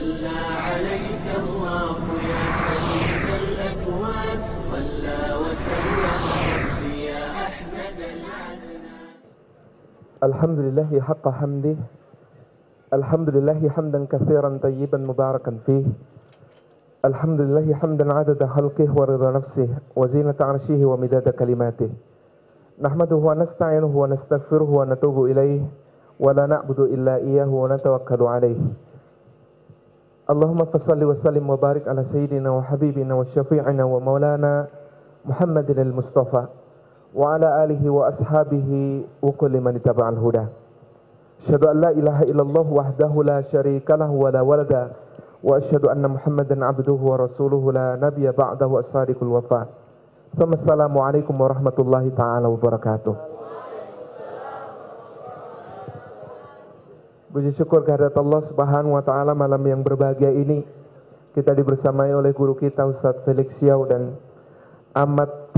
صلى عليك الله يا سيد الأكوان صلى وسلم ربي يا أحمد العدنان. الحمد لله حق حمده، الحمد لله حمدا كثيرا طيبا مباركا فيه، الحمد لله حمدا عدد خلقه ورضا نفسه وزينة عرشه ومداد كلماته، نحمده ونستعينه ونستغفره ونتوب إليه ولا نعبد إلا إياه ونتوكل عليه. اللهم فصل وسلم وبارك على سيدنا وحبيبنا وشفيعنا ومولانا محمد المصطفى وعلى آله وأصحابه وكل من اتبع الهدى. أشهد أن لا إله إلا الله وحده لا شريك له ولا ولد وأشهد أن محمدا عبده ورسوله لا نبي بعده الصادق الوفاء. ثم السلام عليكم ورحمة الله تعالى وبركاته. Puji syukur kehadirat Allah Subhanahu wa taala, malam yang berbahagia ini kita dibersamai oleh guru kita Ustadz Felix Xiao, dan amat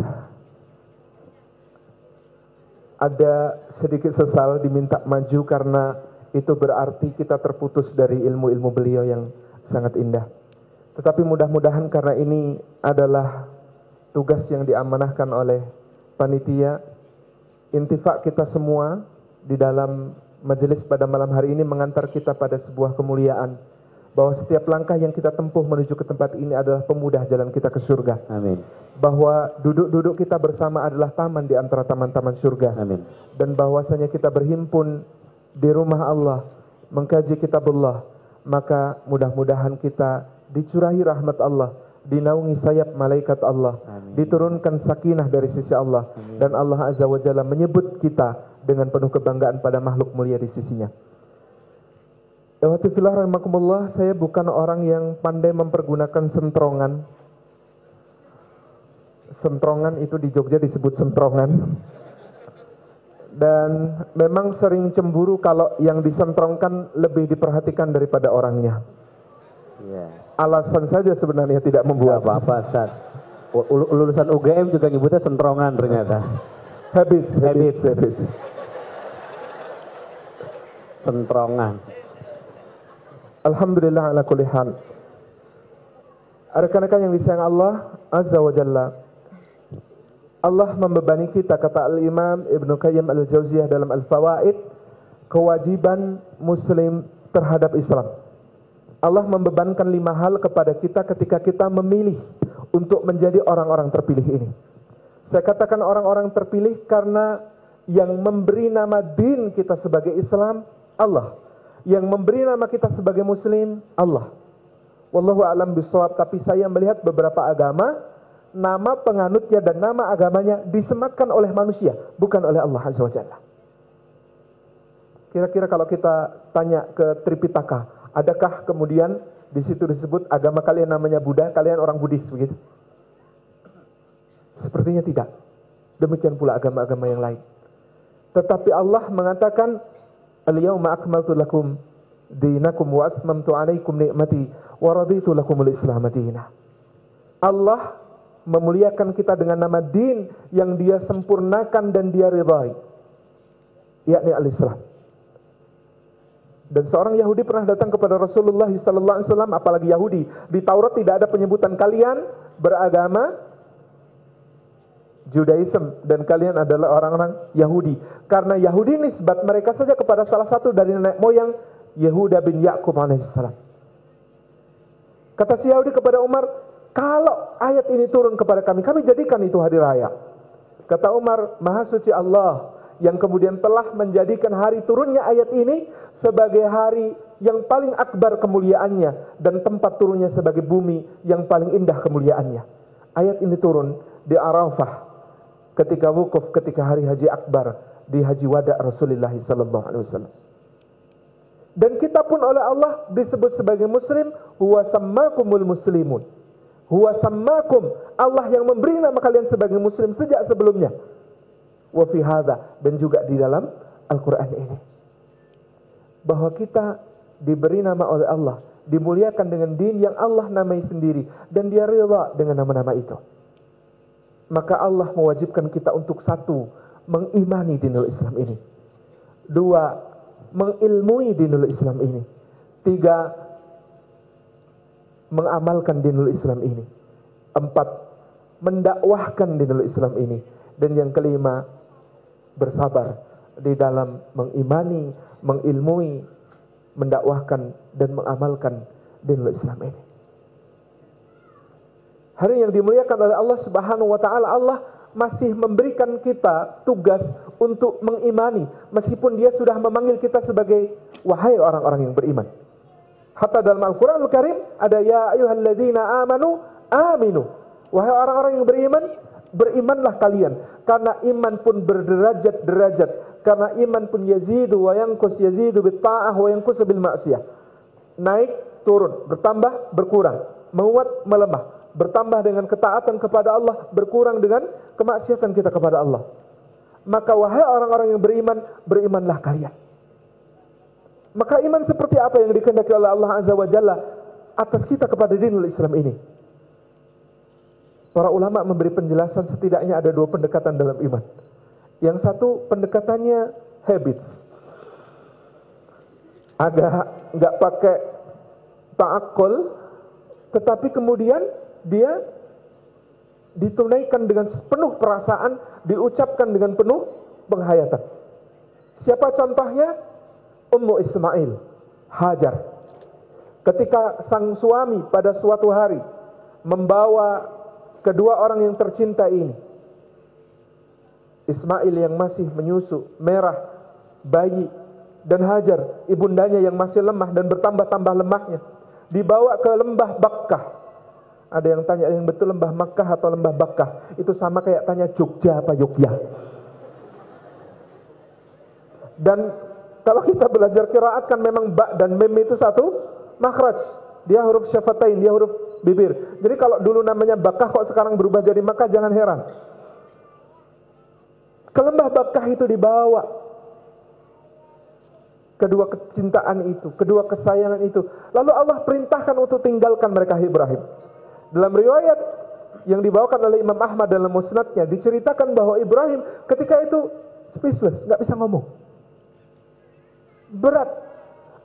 ada sedikit sesal diminta maju karena itu berarti kita terputus dari ilmu-ilmu beliau yang sangat indah. Tetapi mudah-mudahan karena ini adalah tugas yang diamanahkan oleh panitia, intifak kita semua di dalam majelis pada malam hari ini mengantar kita pada sebuah kemuliaan, bahwa setiap langkah yang kita tempuh menuju ke tempat ini adalah pemudah jalan kita ke surga. Amin. Bahwa duduk-duduk kita bersama adalah taman di antara taman-taman surga. Amin. Dan bahwasanya kita berhimpun di rumah Allah mengkaji kitabullah, maka mudah-mudahan kita dicurahi rahmat Allah, dinaungi sayap malaikat Allah. Amin. Diturunkan sakinah dari sisi Allah. Amin. Dan Allah Azza wa Jalla menyebut kita dengan penuh kebanggaan pada makhluk mulia di sisinya. Ikhwati fillah rahimakumullah, saya bukan orang yang pandai mempergunakan sentrongan. Sentrongan itu di Jogja disebut sentrongan. Dan memang sering cemburu kalau yang disentrongkan lebih diperhatikan daripada orangnya. Yeah. Alasan saja sebenarnya tidak membuat apa-apa, Ustaz. Lulusan UGM juga nyebutnya sentrongan ternyata. Habis. Sentrongan. Alhamdulillah ala kulli hal. Rekan-rekan yang disayang Allah Azza wa Jalla, Allah membebani kita, kata Al-Imam Ibnu Qayyim Al-Jauziyah dalam Al-Fawaid, kewajiban muslim terhadap Islam. Allah membebankan 5 hal kepada kita ketika kita memilih untuk menjadi orang-orang terpilih ini. Saya katakan orang-orang terpilih karena yang memberi nama din kita sebagai Islam Allah, yang memberi nama kita sebagai muslim Allah. Wallahu a'lam bishawab. Tapi saya melihat beberapa agama, nama penganutnya dan nama agamanya disematkan oleh manusia, bukan oleh Allah Azza wa Jalla. Kira-kira kalau kita tanya ke Tripitaka, adakah kemudian di situ disebut agama kalian namanya Buddha, kalian orang Buddhis begitu? Sepertinya tidak. Demikian pula agama-agama yang lain. Tetapi Allah mengatakan, Al-yawma akmaltu lakum dinakum wa atmamtu alaikum ni'mati wa raditu lakumul Islam madina. Allah memuliakan kita dengan nama din yang Dia sempurnakan dan Dia ridhai, yakni al-Islam. Dan seorang Yahudi pernah datang kepada Rasulullah SAW, apalagi Yahudi. Di Taurat tidak ada penyebutan kalian beragama Judaism dan kalian adalah orang-orang Yahudi. Karena Yahudi nisbat mereka saja kepada salah satu dari nenek moyang Yehuda bin Yakub alaihissalam. Kata si Yahudi kepada Umar, kalau ayat ini turun kepada kami jadikan itu hari raya. Kata Umar, Maha Suci Allah yang kemudian telah menjadikan hari turunnya ayat ini sebagai hari yang paling akbar kemuliaannya dan tempat turunnya sebagai bumi yang paling indah kemuliaannya. Ayat ini turun di Arafah ketika wukuf, ketika hari haji akbar di haji wada Rasulullah sallallahu alaihi wasallam. Dan kita pun oleh Allah disebut sebagai muslim, huwa sammakumul muslimun. Huwa sammakum, Allah yang memberi nama kalian sebagai muslim sejak sebelumnya. Wa fi hadza, dan juga di dalam Al-Qur'an ini. Bahwa kita diberi nama oleh Allah, dimuliakan dengan din yang Allah namai sendiri dan Dia ridha dengan nama-nama itu. Maka Allah mewajibkan kita untuk 1, mengimani dinul Islam ini. 2, mengilmui dinul Islam ini. 3, mengamalkan dinul Islam ini. 4, mendakwahkan dinul Islam ini. Dan yang kelima, bersabar di dalam mengimani, mengilmui, mendakwahkan dan mengamalkan dinul Islam ini. Hari yang dimuliakan oleh Allah Subhanahu wa taala, Allah masih memberikan kita tugas untuk mengimani meskipun Dia sudah memanggil kita sebagai wahai orang-orang yang beriman. Hatta dalam Al-Qur'anul Karim ada ya ayyuhalladzina amanu aminu. Wahai orang-orang yang beriman, berimanlah kalian. Karena iman pun berderajat-derajat. Karena iman pun yazidu wa yanqus, yazidu bit ta'ah wa yanqus bil ma'siyah. Naik, turun, bertambah, berkurang, menguat, melemah. Bertambah dengan ketaatan kepada Allah, berkurang dengan kemaksiatan kita kepada Allah. Maka wahai orang-orang yang beriman, berimanlah kalian. Maka iman seperti apa yang dikehendaki oleh Allah Azza wa Jalla atas kita kepada dinul Islam ini? Para ulama memberi penjelasan setidaknya ada 2 pendekatan dalam iman. Yang satu pendekatannya habits. Agak nggak pakai ta'akkul, tetapi kemudian dia ditunaikan dengan penuh perasaan, diucapkan dengan penuh penghayatan. Siapa contohnya? Ummu Ismail, Hajar. Ketika sang suami pada suatu hari membawa kedua orang yang tercinta ini, Ismail yang masih menyusu, merah, bayi, dan Hajar, ibundanya yang masih lemah dan bertambah-tambah lemahnya, dibawa ke lembah Bakkah. Ada yang tanya, yang betul lembah Makkah atau lembah Bakkah? Itu sama kayak tanya Jogja apa Yogya. Dan kalau kita belajar qiraat kan memang ba dan mim itu satu makhraj. Dia huruf syafatain, dia huruf bibir. Jadi kalau dulu namanya Bakkah kok sekarang berubah jadi Makkah, jangan heran. Ke lembah Bakkah itu dibawa kedua kecintaan itu, kedua kesayangan itu. Lalu Allah perintahkan untuk tinggalkan mereka Ibrahim. Dalam riwayat yang dibawakan oleh Imam Ahmad dalam musnadnya, diceritakan bahwa Ibrahim ketika itu speechless, nggak bisa ngomong. Berat.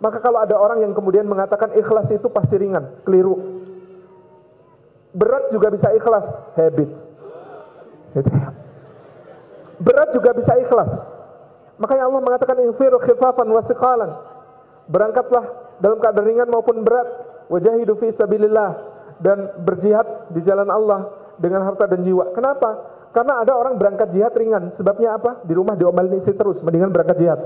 Maka kalau ada orang yang kemudian mengatakan ikhlas itu pasti ringan, keliru. Berat juga bisa ikhlas, habits. Berat juga bisa ikhlas. Makanya Allah mengatakan infiru khifafan wa thiqalan. Berangkatlah dalam keadaan ringan maupun berat. Wajahidu fi sabilillah. Dan berjihad di jalan Allah dengan harta dan jiwa. Kenapa? Karena ada orang berangkat jihad ringan. Sebabnya apa? Di rumah diomelin istri terus, mendingan berangkat jihad.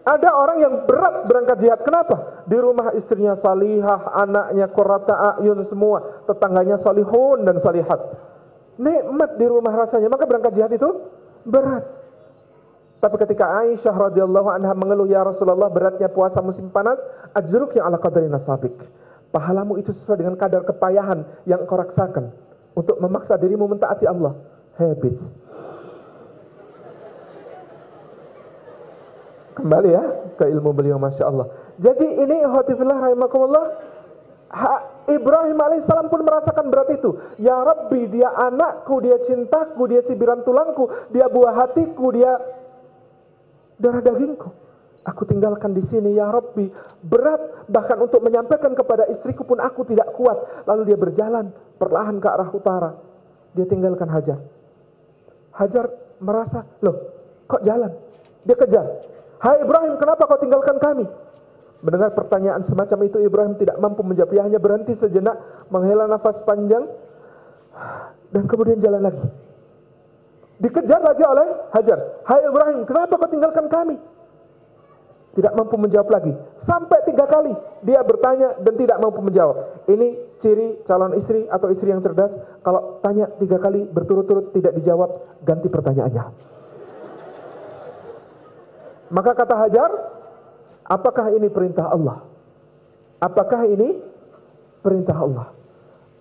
Ada orang yang berat berangkat jihad. Kenapa? Di rumah istrinya salihah, anaknya qurrata a'yun semua, tetangganya salihun dan salihat. Nikmat di rumah rasanya, maka berangkat jihad itu berat. Tapi ketika Aisyah radhiyallahu anha mengeluh, ya Rasulullah beratnya puasa musim panas, ajruk yang ala qadri nasabik. Pahalamu itu sesuai dengan kadar kepayahan yang kau raksakan untuk memaksa dirimu mentaati Allah. Habits. Kembali ya ke ilmu beliau, Masya Allah. Jadi ini ikhwatifillah rahimakumullah, Ibrahim alaihissalam pun merasakan berat itu. Ya Rabbi, dia anakku, dia cintaku, dia sibiran tulangku, dia buah hatiku, dia darah dagingku. Aku tinggalkan di sini, ya Rabbi. Berat, bahkan untuk menyampaikan kepada istriku pun aku tidak kuat. Lalu dia berjalan perlahan ke arah utara. Dia tinggalkan Hajar. Hajar merasa, loh, kok jalan? Dia kejar. Hai Ibrahim, kenapa kau tinggalkan kami? Mendengar pertanyaan semacam itu, Ibrahim tidak mampu menjawab. Dia hanya berhenti sejenak, menghela nafas panjang, dan kemudian jalan lagi. Dikejar lagi oleh Hajar. Hai Ibrahim, kenapa kau tinggalkan kami? Tidak mampu menjawab lagi. Sampai 3 kali dia bertanya dan tidak mampu menjawab. Ini ciri calon istri atau istri yang cerdas. Kalau tanya 3 kali berturut-turut tidak dijawab, ganti pertanyaannya. Maka kata Hajar, apakah ini perintah Allah? Apakah ini perintah Allah?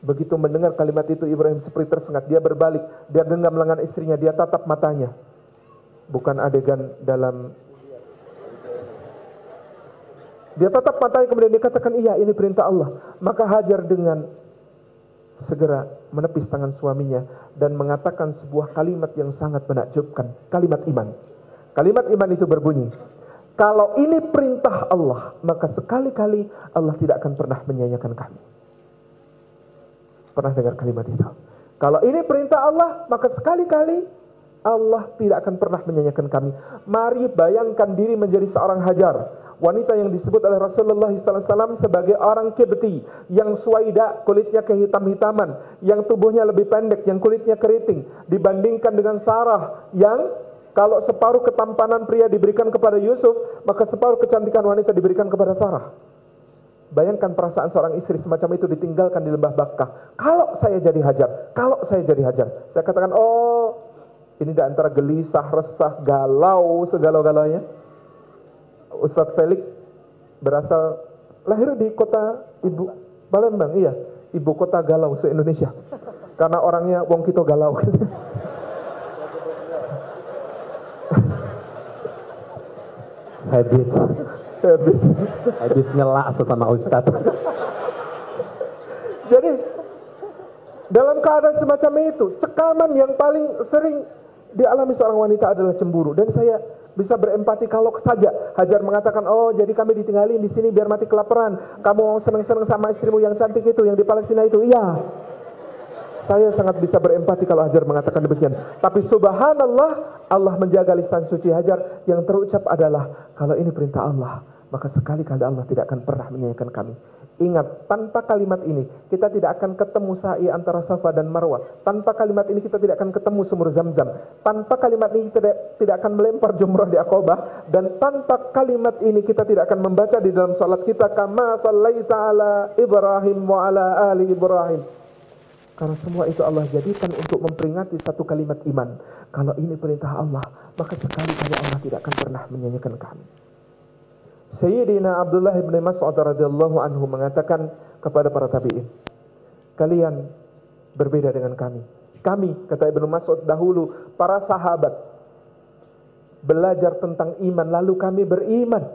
Begitu mendengar kalimat itu, Ibrahim seperti tersengat. Dia berbalik, dia genggam lengan istrinya, dia tatap matanya. Bukan adegan dalam. Dia tatap matanya, kemudian dia katakan, iya ini perintah Allah. Maka Hajar dengan segera menepis tangan suaminya dan mengatakan sebuah kalimat yang sangat menakjubkan. Kalimat iman. Kalimat iman itu berbunyi, Kalau ini perintah Allah, maka sekali-kali Allah tidak akan pernah menyanyiakan kami. Pernah dengar kalimat itu? Kalau ini perintah Allah, maka sekali-kali Allah tidak akan pernah menyanyiakan kami. Mari bayangkan diri menjadi seorang Hajar, wanita yang disebut oleh Rasulullah SAW sebagai orang Kibti, yang suwaida, kulitnya kehitam-hitaman, yang tubuhnya lebih pendek, yang kulitnya keriting, dibandingkan dengan Sarah yang kalau separuh ketampanan pria diberikan kepada Yusuf, maka separuh kecantikan wanita diberikan kepada Sarah. Bayangkan perasaan seorang istri semacam itu ditinggalkan di lembah Bakkah. Kalau saya jadi Hajar, saya katakan, oh, ini di antara gelisah, resah, galau, segalau-galaunya. Ustadz Felix berasal, lahir di kota ibu Palembang, iya, ibu kota galau se-Indonesia. Karena orangnya wong kita galau. Habis nyela sesama ustadz. Jadi dalam keadaan semacam itu, cekaman yang paling sering dialami seorang wanita adalah cemburu. Dan saya bisa berempati kalau saja Hajar mengatakan, oh jadi kami ditinggalin di sini biar mati kelaparan. Kamu mau seneng-seneng sama istrimu yang cantik itu, yang di Palestina itu. Iya, saya sangat bisa berempati kalau Hajar mengatakan demikian. Tapi subhanallah, Allah menjaga lisan suci Hajar. Yang terucap adalah, kalau ini perintah Allah, maka sekali-kali Allah tidak akan pernah menyanyiakan kami. Ingat, tanpa kalimat ini kita tidak akan ketemu sa'i antara Safa dan Marwah. Tanpa kalimat ini kita tidak akan ketemu sumur Zam-Zam. Tanpa kalimat ini kita tidak akan melempar jumrah di Aqabah. Dan tanpa kalimat ini kita tidak akan membaca di dalam salat kita, kama sallaita ala Ibrahim wa ala ali Ibrahim. Karena semua itu Allah jadikan untuk memperingati satu kalimat iman. Kalau ini perintah Allah, maka sekali-kali Allah tidak akan pernah menyanyiakan kami. Sayyidina Abdullah bin Mas'ud radhiyallahu anhu mengatakan kepada para tabi'in, kalian berbeda dengan kami. Kami, kata Ibnu Mas'ud, dahulu para sahabat belajar tentang iman, lalu kami beriman.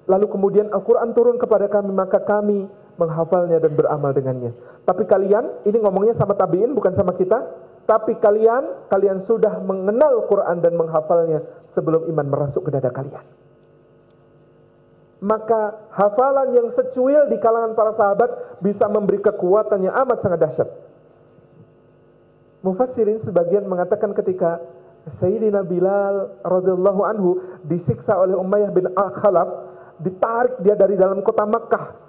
Lalu kemudian Al-Quran turun kepada kami, maka kami menghafalnya dan beramal dengannya. Tapi kalian, ini ngomongnya sama tabi'in bukan sama kita, tapi kalian sudah mengenal Quran dan menghafalnya sebelum iman merasuk ke dada kalian. Maka hafalan yang secuil di kalangan para sahabat bisa memberi kekuatan yang amat sangat dahsyat. Mufassirin sebagian mengatakan ketika Sayyidina Bilal radhiyallahu anhu disiksa oleh Umayyah bin Al-Khalaf, ditarik dia dari dalam kota Makkah,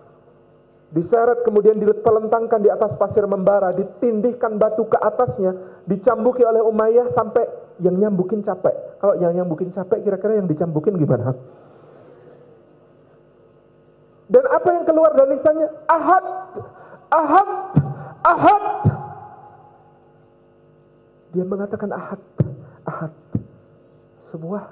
diseret kemudian ditelentangkan di atas pasir membara, ditindihkan batu ke atasnya, dicambuki oleh Umayyah sampai yang nyambukin capek. Kalau yang nyambukin capek, kira-kira yang dicambukin gimana? Dan apa yang keluar dari lisannya? Ahad, ahad, ahad. Dia mengatakan ahad, ahad. Sebuah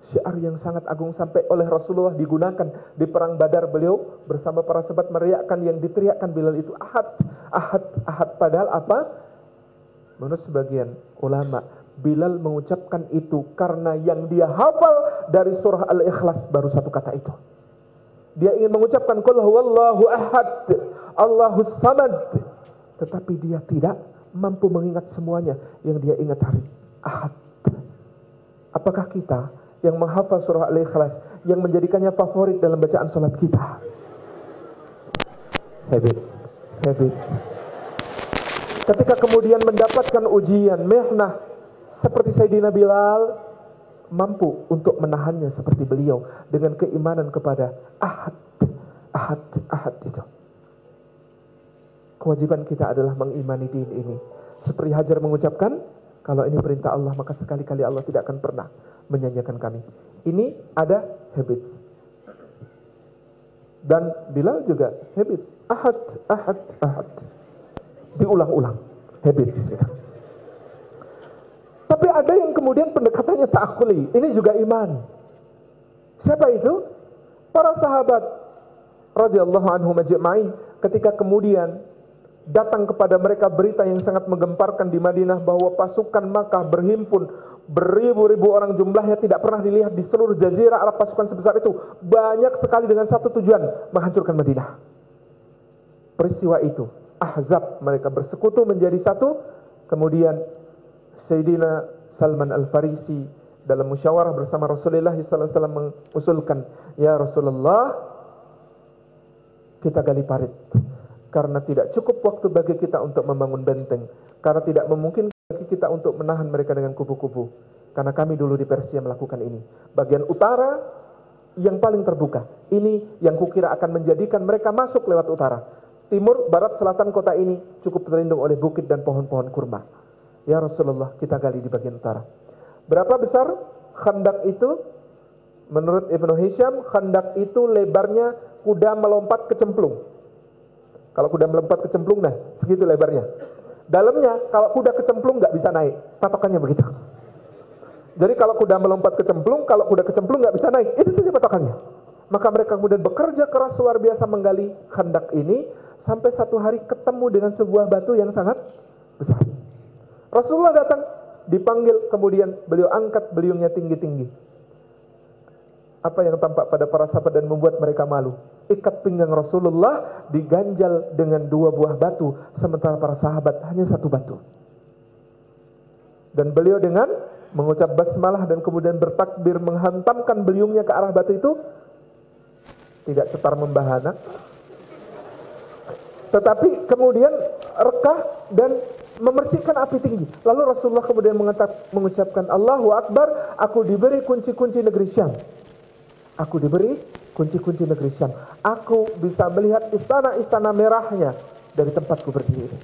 syiar yang sangat agung sampai oleh Rasulullah digunakan di perang Badar. Beliau bersama para sahabat meriakkan yang diteriakkan Bilal itu ahad, ahad, ahad. Padahal apa? Menurut sebagian ulama, Bilal mengucapkan itu karena yang dia hafal dari surah Al-Ikhlas baru satu kata itu. Dia ingin mengucapkan qul huwallahu ahad, Allahus samad, tetapi dia tidak mampu mengingat semuanya. Yang dia ingat hari ahad. Apakah kita yang menghafal surah Al-Ikhlas yang menjadikannya favorit dalam bacaan salat kita? Habits. Ketika kemudian mendapatkan ujian, mihnah seperti Sayyidina Bilal, mampu untuk menahannya seperti beliau dengan keimanan kepada ahad, ahad, ahad itu. Kewajiban kita adalah mengimani din ini. Seperti Hajar mengucapkan, kalau ini perintah Allah, maka sekali-kali Allah tidak akan pernah menyanyiakan kami. Ini ada habits. Dan Bilal juga habits. Ahad, ahad, ahad. Diulang-ulang. Habits. Tapi ada yang kemudian pendekatannya ta'akuli. Ini juga iman. Siapa itu? Para sahabat radhiyallahu anhum ajma'in, ketika kemudian datang kepada mereka berita yang sangat menggemparkan di Madinah bahwa pasukan Makkah berhimpun beribu-ribu orang, jumlahnya tidak pernah dilihat di seluruh jazirah Arab. Pasukan sebesar itu banyak sekali dengan satu tujuan, menghancurkan Madinah. Peristiwa itu Ahzab, mereka bersekutu menjadi satu. Kemudian Sayyidina Salman Al-Farisi dalam musyawarah bersama Rasulullah SAW mengusulkan, ya Rasulullah, kita gali parit karena tidak cukup waktu bagi kita untuk membangun benteng, karena tidak memungkinkan bagi kita untuk menahan mereka dengan kubu-kubu, karena kami dulu di Persia melakukan ini. Bagian utara yang paling terbuka, ini yang kukira akan menjadikan mereka masuk lewat utara. Timur, barat, selatan kota ini cukup terlindung oleh bukit dan pohon-pohon kurma. Ya Rasulullah, kita gali di bagian utara. Berapa besar khandak itu? Menurut Ibnu Hisham, khandak itu lebarnya kuda melompat ke cemplung. Kalau kuda melompat ke cemplung, nah segitu lebarnya. Dalamnya, kalau kuda kecemplung nggak bisa naik. Patokannya begitu. Jadi kalau kuda melompat ke cemplung, kalau kuda kecemplung nggak bisa naik. Itu saja patokannya. Maka mereka kemudian bekerja keras luar biasa menggali khandak ini, sampai satu hari ketemu dengan sebuah batu yang sangat besar. Rasulullah datang, dipanggil, kemudian beliau angkat beliungnya tinggi-tinggi. Apa yang tampak pada para sahabat dan membuat mereka malu? Ikat pinggang Rasulullah diganjal dengan 2 buah batu, sementara para sahabat hanya 1 batu. Dan beliau dengan mengucap basmalah dan kemudian bertakbir menghantamkan beliungnya ke arah batu itu, tidak cetar membahana, tetapi kemudian rekah dan memercikkan api tinggi. Lalu Rasulullah kemudian mengucapkan, Allahu Akbar, aku diberi kunci-kunci negeri Syam. Aku diberi kunci-kunci negeri Syam. Aku bisa melihat istana-istana merahnya dari tempatku berdiri.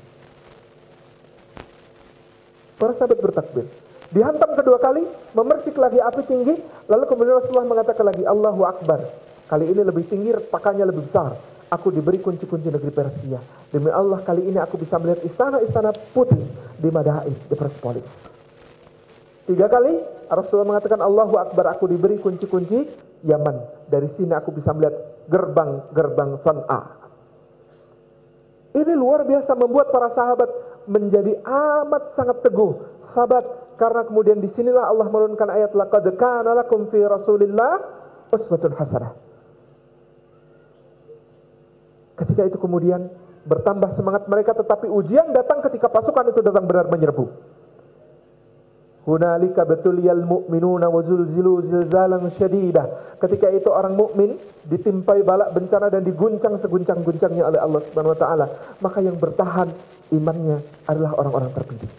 Para sahabat bertakbir. Dihantam kedua kali, memercik lagi api tinggi, lalu kemudian Rasulullah mengatakan lagi, Allahu Akbar. Kali ini lebih tinggi, retakannya lebih besar. Aku diberi kunci-kunci negeri Persia. Demi Allah, kali ini aku bisa melihat istana-istana putih di Madain, di Persepolis. 3 kali Rasulullah mengatakan, Allahu Akbar, aku diberi kunci-kunci Yaman. Dari sini aku bisa melihat gerbang-gerbang San'a. Ini luar biasa membuat para sahabat menjadi amat sangat teguh, sahabat, karena kemudian disinilah Allah menurunkan ayat laqad kana lakum fi Rasulillah uswatun hasanah. Ketika itu kemudian bertambah semangat mereka, tetapi ujian datang ketika pasukan itu datang benar menyerbu. Hunalika batuliyal mu'minuna wa zulzilu zilzalan syadida. Ketika itu orang mukmin ditimpai balak bencana dan diguncang seguncang-guncangnya oleh Allah Subhanahu wa taala, maka yang bertahan imannya adalah orang-orang terpilih.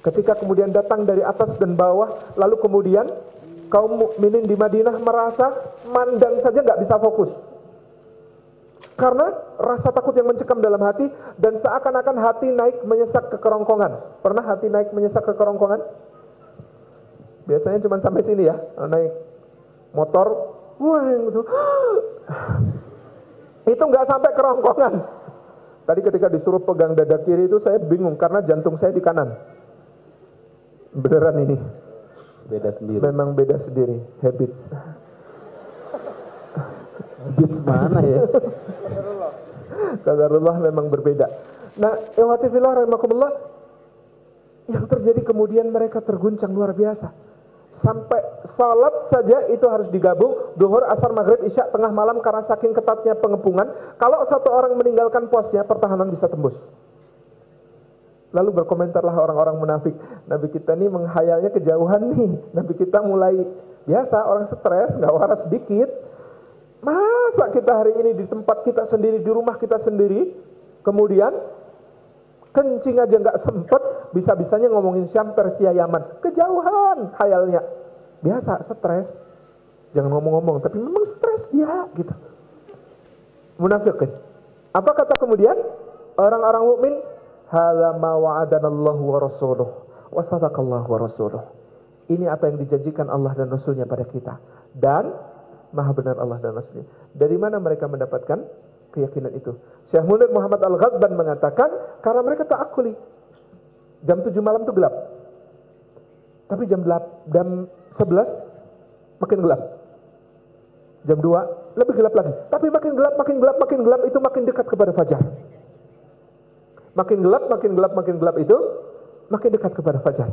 Ketika kemudian datang dari atas dan bawah, lalu kemudian kaum mukminin di Madinah merasa mandang saja nggak bisa fokus. Karena rasa takut yang mencekam dalam hati, dan seakan-akan hati naik menyesak ke kerongkongan. Pernah hati naik menyesak ke kerongkongan? Biasanya cuma sampai sini ya, naik motor, wah gitu. Itu nggak sampai kerongkongan. Tadi ketika disuruh pegang dada kiri itu saya bingung karena jantung saya di kanan. Beneran ini. Beda sendiri. Memang beda sendiri, habits. Habits mana ya? Qadarullah memang berbeda. Nah, ikhwati fillah rahimakumullah, yang terjadi kemudian mereka terguncang luar biasa. Sampai salat saja itu harus digabung, duhur, asar, maghrib, isya, tengah malam, karena saking ketatnya pengepungan. Kalau satu orang meninggalkan posnya, pertahanan bisa tembus. Lalu berkomentarlah orang-orang munafik, Nabi kita nih menghayalnya kejauhan nih. Nabi kita mulai biasa, orang stres, gak waras dikit. Masa kita hari ini di tempat kita sendiri, di rumah kita sendiri, kemudian kencing aja nggak sempet, bisa-bisanya ngomongin Syam, Persia, Yaman, kejauhan khayalnya. Biasa, stres. Jangan ngomong-ngomong, tapi memang stres dia gitu. Munafik kan? Apa kata kemudian orang-orang mukmin? Hadza ma wa'adanallahu wa rasuluh wa sadaqallahu wa rasuluh. Ini apa yang dijanjikan Allah dan Rasulnya pada kita, dan maha benar Allah dan Rasulnya. Dari mana mereka mendapatkan keyakinan itu? Syekh Munir Muhammad Al-Ghadban mengatakan, karena mereka ta'akuli. Jam 7 malam itu gelap. Tapi jam 11 makin gelap. Jam 2 lebih gelap lagi. Tapi makin gelap, makin gelap, makin gelap, itu makin dekat kepada fajar. Makin gelap, makin gelap, makin gelap itu makin dekat kepada fajar.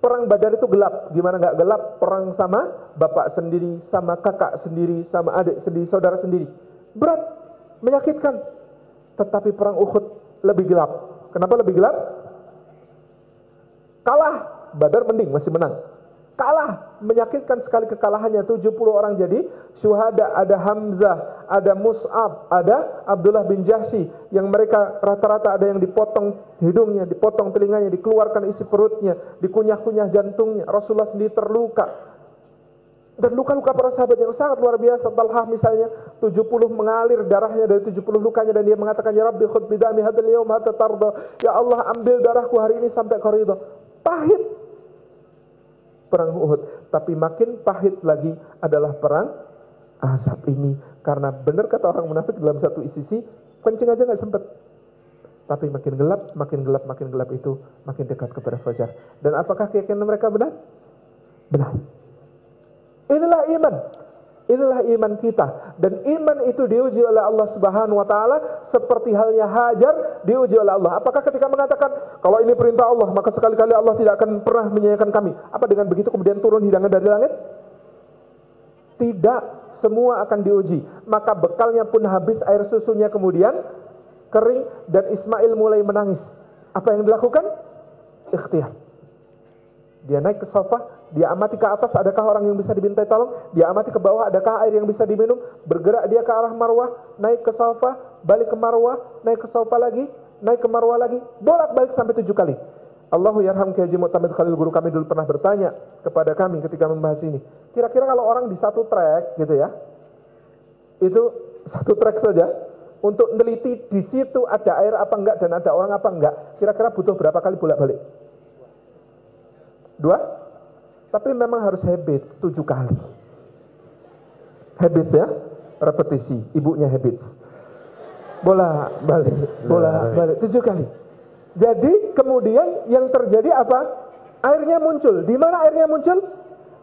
Perang Badar itu gelap, gimana nggak gelap? Perang sama bapak sendiri, sama kakak sendiri, sama adik sendiri, saudara sendiri. Berat, menyakitkan. Tetapi perang Uhud lebih gelap. Kenapa lebih gelap? Kalah, Badar mending, masih menang. kalah, menyakitkan sekali kekalahannya. 70 orang jadi syuhada. Ada Hamzah, ada Mus'ab, ada Abdullah bin Jahsy, yang mereka rata-rata ada yang dipotong hidungnya, dipotong telinganya, dikeluarkan isi perutnya, dikunyah-kunyah jantungnya. Rasulullah sendiri terluka. Dan luka-luka para sahabat yang sangat luar biasa. Talhah misalnya 70 mengalir darahnya dari 70 lukanya, dan dia mengatakan, ya Rabbi khudh bidami hadzal yaum hatta tarda. Ya Allah, ambil darahku hari ini sampai kau ridha. Pahit perang Uhud, tapi makin pahit lagi adalah perang Ahzab ini, karena benar kata orang munafik dalam satu sisi, kencing aja nggak sempet. Tapi makin gelap, makin gelap, makin gelap itu makin dekat kepada fajar. Dan apakah keyakinan mereka benar? Benar. Inilah iman. Inilah iman kita. Dan iman itu diuji oleh Allah Subhanahu wa taala seperti halnya Hajar diuji oleh Allah. Apakah ketika mengatakan kalau ini perintah Allah, maka sekali-kali Allah tidak akan pernah menyia-nyiakan kami? Apa dengan begitu kemudian turun hidangan dari langit? Tidak, semua akan diuji. Maka bekalnya pun habis, air susunya kemudian kering, dan Ismail mulai menangis. Apa yang dilakukan? Ikhtiar. Dia naik ke sofa, dia amati ke atas, adakah orang yang bisa dimintai tolong? Dia amati ke bawah, adakah air yang bisa diminum? Bergerak dia ke arah Marwah, naik ke sofa, balik ke Marwah, naik ke sofa lagi, naik ke Marwah lagi, bolak-balik sampai 7 kali. Allahu yarham Kiai Haji Mu'tamid Khalil, guru kami dulu pernah bertanya kepada kami ketika membahas ini. Kira-kira kalau orang di satu trek gitu ya, itu satu trek saja, untuk meneliti di situ ada air apa enggak dan ada orang apa enggak, kira-kira butuh berapa kali bolak-balik? 2? Tapi memang harus habits 7 kali. Habits ya, repetisi, ibunya habits. Bola balik 7 kali. Jadi kemudian yang terjadi apa? Airnya muncul. Di mana airnya muncul?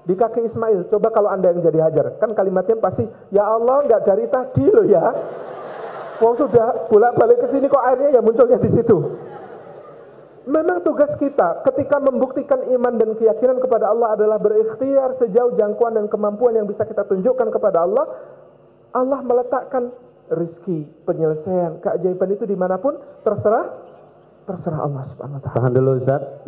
Di kaki Ismail. Coba kalau Anda yang jadi Hajar, kan kalimatnya pasti, ya Allah, enggak dari tadi loh ya. Wong sudah bolak-balik ke sini kok airnya ya munculnya di situ. Memang tugas kita ketika membuktikan iman dan keyakinan kepada Allah adalah berikhtiar sejauh jangkauan dan kemampuan yang bisa kita tunjukkan kepada Allah. Allah meletakkan rizki, penyelesaian, keajaiban itu dimanapun, terserah Allah Subhanahu wa ta'ala. Tahan dulu Ustaz.